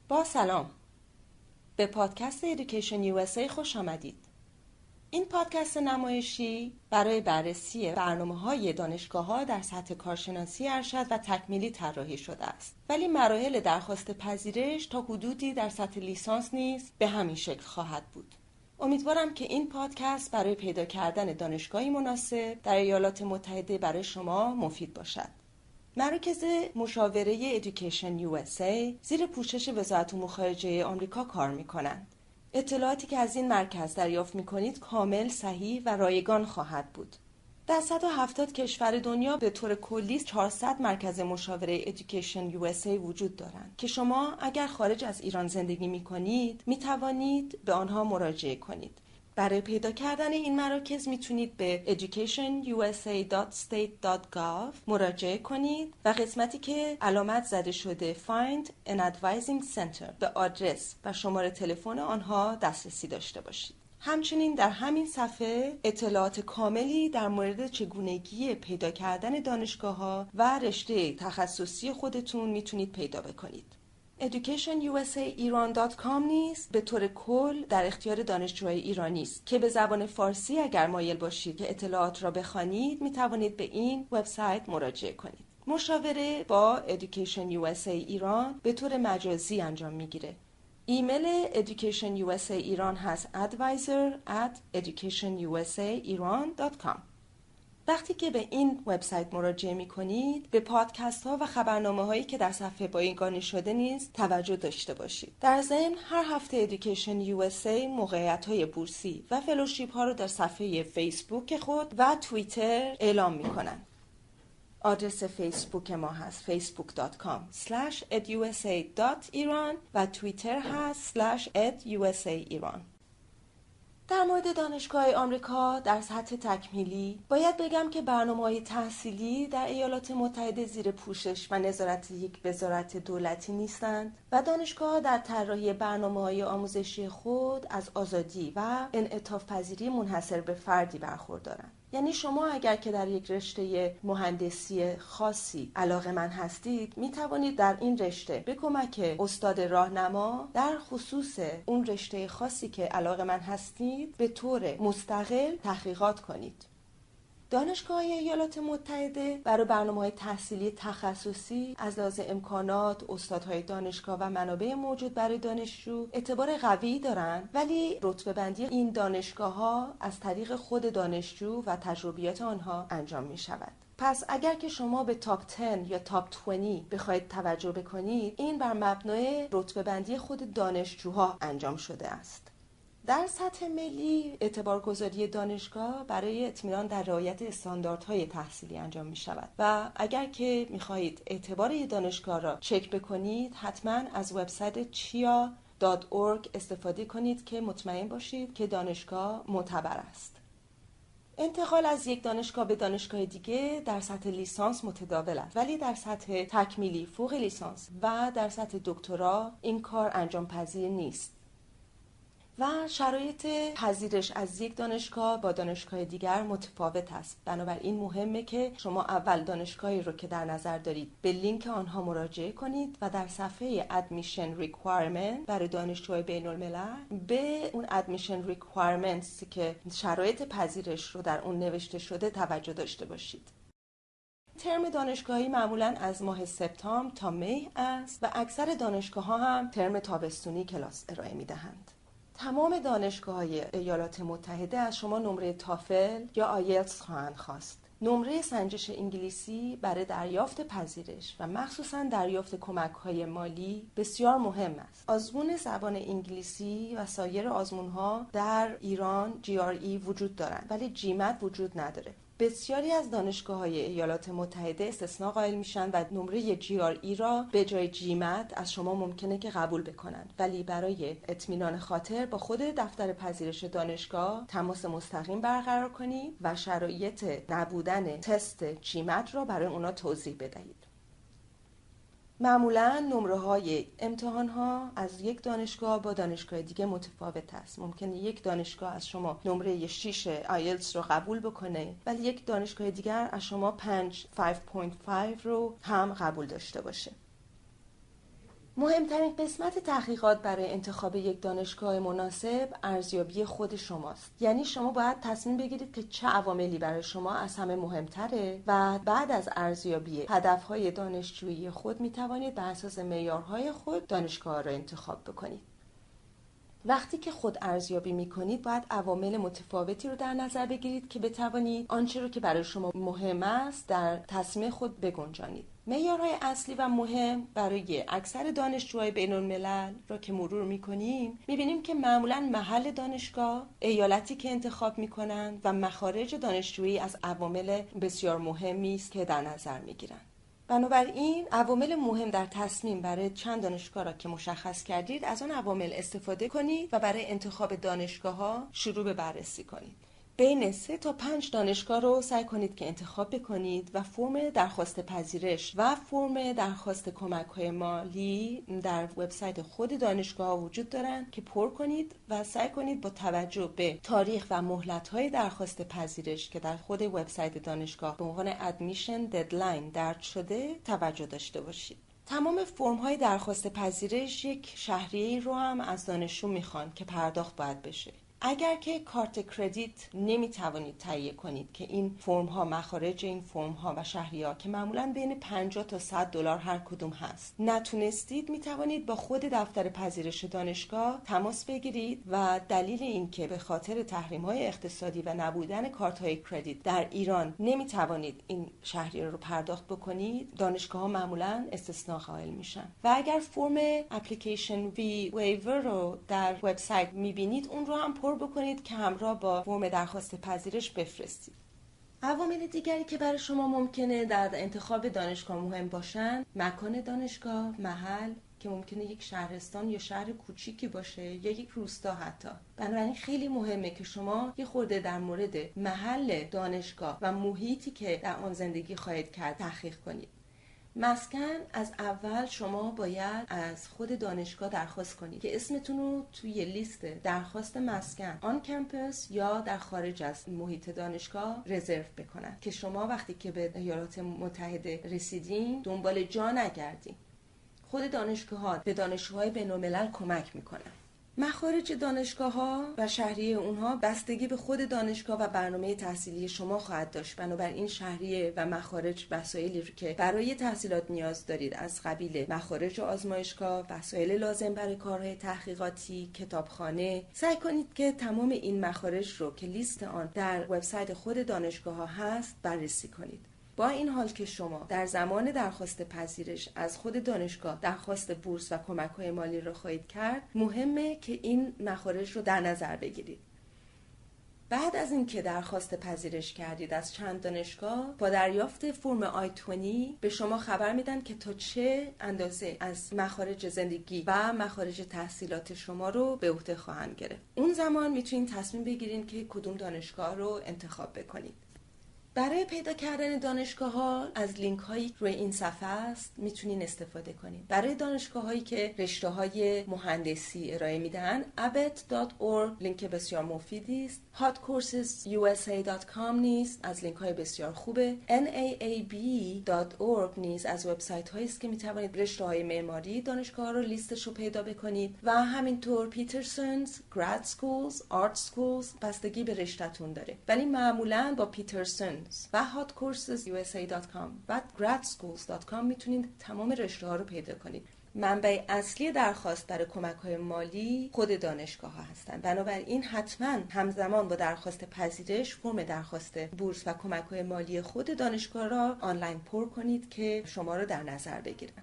با سلام، به پادکست Education USA خوش آمدید. این پادکست نمایشی برای بررسی برنامه‌های دانشگاه‌ها در سطح کارشناسی ارشد و تکمیلی طراحی شده است، ولی مراحل درخواست پذیرش تا حدودی در سطح لیسانس نیز به همین شکل خواهد بود. امیدوارم که این پادکست برای پیدا کردن دانشگاهی مناسب در ایالات متحده برای شما مفید باشد. مراکز مشاوره Education USA زیر پوشش وزارت امور خارجه آمریکا کار می‌کنند. اطلاعاتی که از این مرکز دریافت می‌کنید کامل، صحیح و رایگان خواهد بود. در 170 کشور دنیا به طور کلی 400 مرکز مشاوره Education USA وجود دارند که شما اگر خارج از ایران زندگی می‌کنید می‌توانید به آنها مراجعه کنید. برای پیدا کردن این مراکز میتونید به educationusa.state.gov مراجعه کنید و قسمتی که علامت زده شده Find an Advising Center به آدرس و شماره تلفن آنها دسترسی داشته باشید. همچنین در همین صفحه اطلاعات کاملی در مورد چگونگی پیدا کردن دانشگاه‌ها و رشته تخصصی خودتون میتونید پیدا بکنید. educationusairan.com نیز به طور کل در اختیار دانشجوهای ایرانی است که به زبان فارسی اگر مایل باشید که اطلاعات را بخوانید می توانید به این وبسایت مراجعه کنید. مشاوره با Education USA ایران به طور مجازی انجام میگیره. ایمیل Education USA ایران هست advisor@educationusairan.com. وقتی که به این وبسایت مراجعه می‌کنید به پادکست ها و خبرنامه هایی که در صفحه بایگانی شده نیز توجه داشته باشید. در ضمن هر هفته Education USA موقعیت های بورسی و فلوشیپ ها رو در صفحه فیسبوک خود و توییتر اعلام می‌کنند. آدرس فیسبوک ما هست facebook.com/edusa.iran و توییتر هست /edusa.iran. در مورد دانشگاه آمریکا در سطح تکمیلی باید بگم که برنامه‌های تحصیلی در ایالات متحده زیر پوشش و نظارت یک وزارت دولتی نیستند و دانشگاه در طراحی برنامه‌های آموزشی خود از آزادی و انعطاف پذیری منحصر به فردی برخوردارند. یعنی شما اگر که در یک رشته مهندسی خاصی علاقه‌مند هستید می توانید در این رشته به کمک استاد راهنما در خصوص اون رشته خاصی که علاقه‌مند هستید به طور مستقل تحقیقات کنید. دانشگاه ایالات متحده برای برنامه‌های تحصیلی تخصصی از لحاظ امکانات، استادهای دانشگاه و منابع موجود برای دانشجو اعتبار قوی دارند، ولی رتبه‌بندی این دانشگاه‌ها از طریق خود دانشجو و تجربیات آنها انجام می‌شود. پس اگر که شما به تاپ 10 یا تاپ 20 بخواید توجه بکنید، این بر مبنای رتبه‌بندی خود دانشجوها انجام شده است. در سطح ملی اعتبارگذاری دانشگاه برای اطمینان در رعایت استانداردهای تحصیلی انجام می شود و اگر که می خواهید اعتبار دانشگاه را چک بکنید حتما از وبسایت chia.org استفاده کنید که مطمئن باشید که دانشگاه معتبر است. انتقال از یک دانشگاه به دانشگاه دیگه در سطح لیسانس متداول است، ولی در سطح تکمیلی، فوق لیسانس و در سطح دکترا این کار انجام پذیر نیست. و شرایط پذیرش از یک دانشگاه با دانشگاه دیگر متفاوت است. بنابراین مهمه که شما اول دانشگاهی رو که در نظر دارید به لینک آنها مراجعه کنید و در صفحه Admission Requirement برای دانشجوهای بین الملل به اون Admission Requirements که شرایط پذیرش رو در اون نوشته شده توجه داشته باشید. ترم دانشگاهی معمولاً از ماه سپتامبر تا می است و اکثر دانشگاه‌ها هم ترم تابستونی کلاس ارائه می‌دهند. تمام دانشگاه‌های ایالات متحده از شما نمره تافل یا آیلتس خواهند خواست. نمره سنجش انگلیسی برای دریافت پذیرش و مخصوصاً دریافت کمک‌های مالی بسیار مهم است. آزمون زبان انگلیسی و سایر آزمون‌ها در ایران GRE وجود دارند ولی GMAT وجود نداره. بسیاری از دانشگاه‌های ایالات متحده استثناء قائل میشن و نمره GRE را به جای GMAT از شما ممکنه که قبول بکنند، ولی برای اطمینان خاطر با خود دفتر پذیرش دانشگاه تماس مستقیم برقرار کنید و شرایط نبودن تست GMAT را برای اونا توضیح بدهید. معمولاً نمره‌های امتحان‌ها از یک دانشگاه با دانشگاه دیگه متفاوت است. ممکنه یک دانشگاه از شما نمره 6 آیلتس رو قبول بکنه ولی یک دانشگاه دیگر از شما 5.5 رو هم قبول داشته باشه. مهمترین قسمت تحقیقات برای انتخاب یک دانشگاه مناسب ارزیابی خود شماست. یعنی شما باید تصمیم بگیرید که چه عواملی برای شما از همه مهمتره و بعد از ارزیابی هدفهای دانشجویی خود میتوانید بر اساس معیارهای خود دانشگاه را انتخاب بکنید. وقتی که خود ارزیابی میکنید باید عوامل متفاوتی رو در نظر بگیرید که بتوانید آنچه رو که برای شما مهم است در تصمیم خود بگنجانید. معیارهای اصلی و مهم برای اکثر دانشجوهای بین الملل را که مرور میکنیم میبینیم که معمولا محل دانشگاه، ایالتی که انتخاب میکنند و مخارج دانشجویی از عوامل بسیار مهمی است که در نظر میگیرند. بنابراین عوامل مهم در تصمیم برای چند دانشگاه را که مشخص کردید از آن عوامل استفاده کنید و برای انتخاب دانشگاه‌ها شروع به بررسی کنید. بین 3 تا 5 دانشگاه رو سعی کنید که انتخاب بکنید و فرم درخواست پذیرش و فرم درخواست کمک‌های مالی در وبسایت خود دانشگاه وجود دارند که پر کنید و سعی کنید با توجه به تاریخ و مهلت‌های درخواست پذیرش که در خود وبسایت دانشگاه به عنوان ادمیشن ددلاین درج شده توجه داشته باشید. تمام فرم‌های درخواست پذیرش یک شهریه رو هم از دانشجو میخوان که پرداخت باید بشه. اگر که کارت کردیت نمیتوانید تهیه کنید که این فرم ها مخارج این فرم ها و شهریه‌ها که معمولاً بین 50 تا 100 دلار هر کدوم هست نتونستید، میتوانید با خود دفتر پذیرش دانشگاه تماس بگیرید و دلیل این که به خاطر تحریم های اقتصادی و نبودن کارت های کردیت در ایران نمیتوانید این شهریه رو پرداخت بکنید، دانشگاه ها معمولاً استثناء قائل میشن. و اگر فرم اپلیکیشن فی ویور رو در وبسایت میبینید اون رو هم پر بکنید که همراه با فرم درخواست پذیرش بفرستید. عوامل دیگری که برای شما ممکنه در انتخاب دانشگاه مهم باشن، مکان دانشگاه، محل که ممکنه یک شهرستان یا شهر کوچیکی باشه یا یک روستا حتی. بنابراین خیلی مهمه که شما یه خورده در مورد محل دانشگاه و محیطی که در آن زندگی خواهید کرد تحقیق کنید. مسکن، از اول شما باید از خود دانشگاه درخواست کنید که اسمتون رو توی لیست درخواست مسکن آن کمپس یا در خارج از محیط دانشگاه رزرو بکنن که شما وقتی که به ایالات متحده رسیدین دنبال جا نگردین. خود دانشگاه ها به دانشجوهای بین الملل کمک میکنن. مخارج دانشگاه‌ها و شهریه اونها بستگی به خود دانشگاه و برنامه تحصیلی شما خواهد داشت. بنابراین شهریه و مخارج وسایلی که برای تحصیلات نیاز دارید از قبیل مخارج آزمایشگاه، وسایل لازم برای کارهای تحقیقاتی، کتابخانه، سعی کنید که تمام این مخارج رو که لیست آن در وبسایت خود دانشگاه‌ها هست بررسی کنید. با این حال که شما در زمان درخواست پذیرش از خود دانشگاه درخواست بورس و کمک‌های مالی را خواهید کرد، مهمه که این مخارج رو در نظر بگیرید. بعد از اینکه درخواست پذیرش کردید از چند دانشگاه، با دریافت فرم I-20 به شما خبر میدن که تا چه اندازه از مخارج زندگی و مخارج تحصیلات شما رو به عهده خواهند گرفت. اون زمان میتونید تصمیم بگیرید که کدوم دانشگاه رو انتخاب بکنید. برای پیدا کردن دانشگاه‌ها از لینک هایی روی این صفحه است میتونین استفاده کنید. برای دانشگاه هایی که رشته های مهندسی ارائه میدن abet.org لینک بسیار مفیدی است. hotcoursesusa.com نیز از لینک های بسیار خوبه. naab.org نیز از وبسایت هایی است که میتوانید رشته های معماری دانشگاه ها رو لیستش رو پیدا بکنید و همینطور پیترسونز، گراد سکولز، آرت سکولز بستگی به رشته‌تون داره. ولی معمولاً با پیترسون و hotcoursesusa.com و gradschools.com میتونید تمام رشته ها رو پیدا کنید. منبع اصلی درخواست برای کمک‌های مالی خود دانشگاه ها هستند. بنابراین حتما همزمان با درخواست پذیرش فرم درخواست بورس و کمک‌های مالی خود دانشگاه را آنلاین پر کنید که شما رو در نظر بگیرن.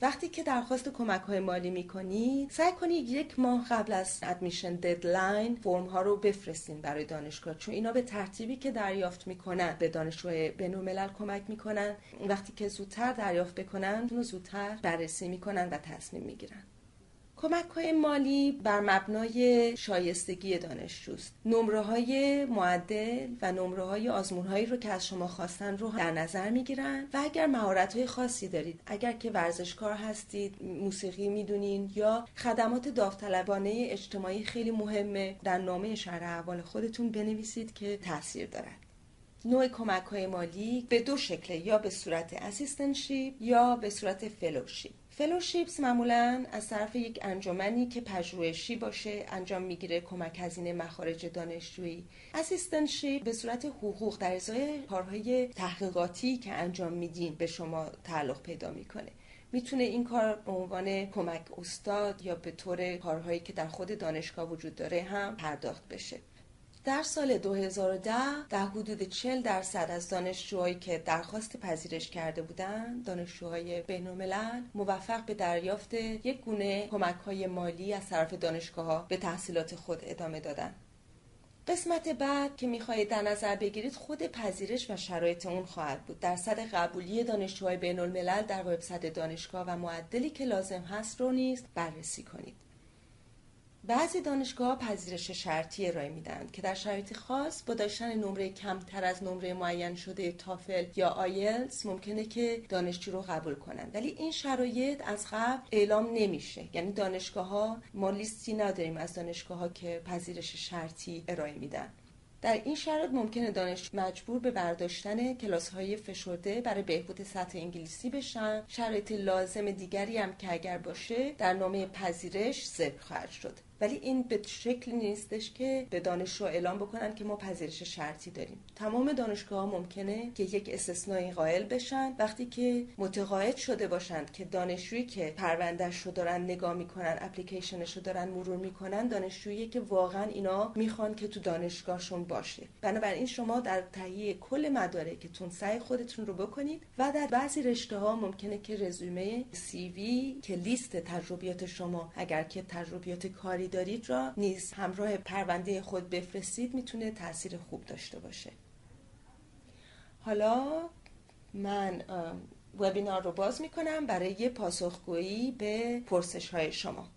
وقتی که درخواست کمک‌های مالی می‌کنید، سعی کنید 1 ماه قبل از ادمیشن ددلاین فرم‌ها رو بفرستین برای دانشگاه، چون اینا به ترتیبی که دریافت می‌کنن به دانشجوی بین‌الملل کمک می‌کنن. وقتی که زودتر دریافت بکنن، اونو زودتر بررسی می‌کنن و تصمیم می‌گیرن. کمک‌های مالی بر مبنای شایستگی دانشجوست. نمره‌های معدل و نمره‌های آزمون‌هایی رو که از شما خواستن رو در نظر می‌گیرن و اگر مهارت‌های خاصی دارید، اگر که ورزشکار هستید، موسیقی می‌دونین یا خدمات داوطلبانه اجتماعی خیلی مهمه، در نامه شرح احوال خودتون بنویسید که تاثیر دارد. نوع کمک‌های مالی به دو شکله، یا به صورت اسیستنشیپ یا به صورت فلوشیپ. فلوشیپس معمولاً از طرف یک انجمنی که پژوهشی باشه انجام میگیره، کمک هزینه مخارج دانشجویی. اسیستنشیپ به صورت حقوق در ازای کارهای تحقیقاتی که انجام میدین به شما تعلق پیدا میکنه. میتونه این کار به عنوان کمک استاد یا به طور کارهایی که در خود دانشگاه وجود داره هم پرداخت بشه. در سال 2010 در حدود 40% از دانشجوهایی که درخواست پذیرش کرده بودند، دانشجوهای بین‌الملل، موفق به دریافت یک گونه کمک‌های مالی از طرف دانشگاه‌ها به تحصیلات خود ادامه دادند. قسمت بعد که میخواهید در نظر بگیرید خود پذیرش و شرایط اون خواهد بود. درصد قبولی دانشجوهای بین‌الملل در وبسایت دانشگاه و معدلی که لازم هست رو نیز بررسی کنید. بعضی دانشگاه‌ها پذیرش شرطی ارائه میدن که در شرایط خاص با داشتن نمره کمتر از نمره معین شده تافل یا آیلتس ممکنه که دانشجو رو قبول کنن، ولی این شرایط از قبل اعلام نمیشه. یعنی دانشگاه‌ها، ما لیستی نداریم از دانشگاه‌ها که پذیرش شرطی ارائه میدن. در این شرایط ممکنه دانشجو مجبور به برداشتن کلاس‌های فشرده برای بهبود سطح انگلیسی بشن. شرایط لازم دیگری هم که اگر باشه در نامه پذیرش ذکر خواهد شد، ولی این به شکلی نیستش که به دانشجو اعلام بکنن که ما پذیرش شرطی داریم. تمام دانشگاه‌ها ممکنه که یک استثنایی قائل بشن وقتی که متقاعد شده باشند که دانشجویی که پروندهش رو دارن نگاه میکنن، اپلیکیشنش رو دارن مرور میکنن، دانشجویی که واقعا اینا میخوان که تو دانشگاهشون باشه. بنابراین شما در تهیه کل مدارکتون سعی خودتون رو بکنید و در بعضی رشته‌ها ممکنه که رزومه، سی وی که لیست تجربیات شما اگر که تجربیات کاری دارید را نیز همراه پرونده خود بفرستید، میتونه تأثیر خوب داشته باشه. حالا من وبینار رو باز میکنم برای پاسخگویی به پرسش‌های شما.